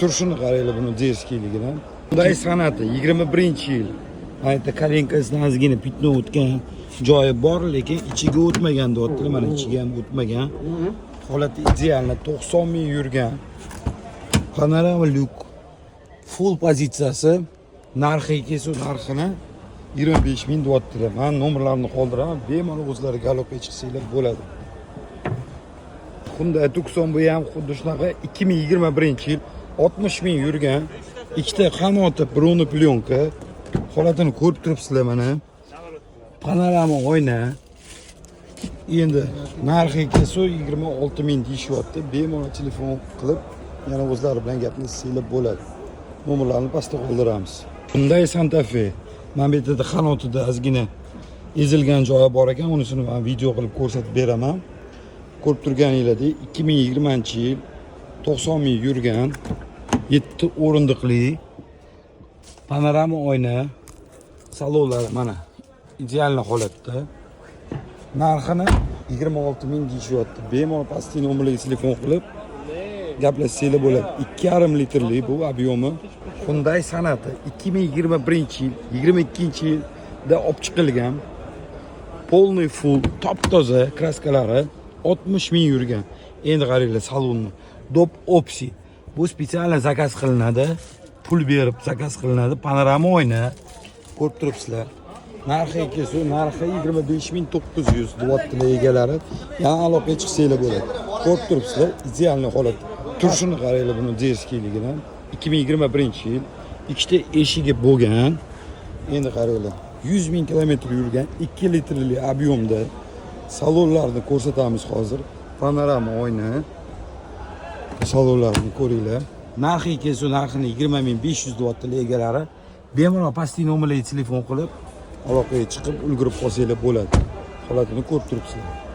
Turshini qaranglar buni diskiyligidan. Bunday san'ati 21-yil. Ayta kalinkasidan ozgina pitno o'tgan joyi bor, lekin ichiga o'tmagan deyaptilar. Mana ichiga ham o'tmagan. Holati idealni 90 ming yurgan. Panorama lyuk. Full pozitsiyasi. Narxiga kelsa narxini 25 ming deyaptilar. Men nomerlarini qoldiraman, bemalol o'zlariga aloqaga chiqsanglar bo'ladi. Hyundai Tucson bu ham xuddi shunaqa 2021-yil 60 ming yurgan. Ikkita qanoti bruni plyonka. Holatini ko'rib turibsizlar mana. Panorama oyna. Endi narxiga kelsa 26 ming deyishyapti. Bemalol telefon qilib yana o'zlari bilan gaplashsanglar bo'ladi. Nomerlarni pastda qoldiramiz. Hyundai Santa Fe. Mana bu yerda qanotida ozgina ezilgan joyi bor ekan, unisini men video qilib ko'rsatib beraman. Ko'rib turganingizdek 2020-yil 90 ming yurgan 7 o'rindiqli panorama oyna, salonlar mana ideal holatda. Narxini 26 ming deyishyapti. Bemalol pastki nomerlarga telefon qilib gaplashsanglar bo'ladi. 2,5 litrli bu obyomi. Hyundai san'ati 2021-yil 22-yilda olib chiqilgan. Polniy full top toza kraskalari 60 ming yurgan. Endi qaranglar salonni. Dop opsi. Bu spetsial zakaz qilinadi. Pul berib zakaz qilinadi. Panorama oyna. Ko'rib turibsizlar. Narxiga kelsa, narxi 25.900 deyaptilar egalari. Yana aloqaga chiqsanglar bo'ladi. Ko'rib turibsizlar, ideal holat. Turshini qaranglar buni diskiyligidan. 2021-yil ikkita eshigi bo'lgan. Endi qaranglar. 100 ming kilometr yurgan 2 litrli obyomda salonlarni ko'rsatamiz hozir. Panorama oyna. Salonlarni ko'ringlar. Narxiga kelsa, narxini 20.500 deyaptilar egalari. Bemalol pastki nomerlarga telefon qilib aloqaga chiqib ulgurib qolsanglar bo'ladi. Holatini ko'rib turibsizlar.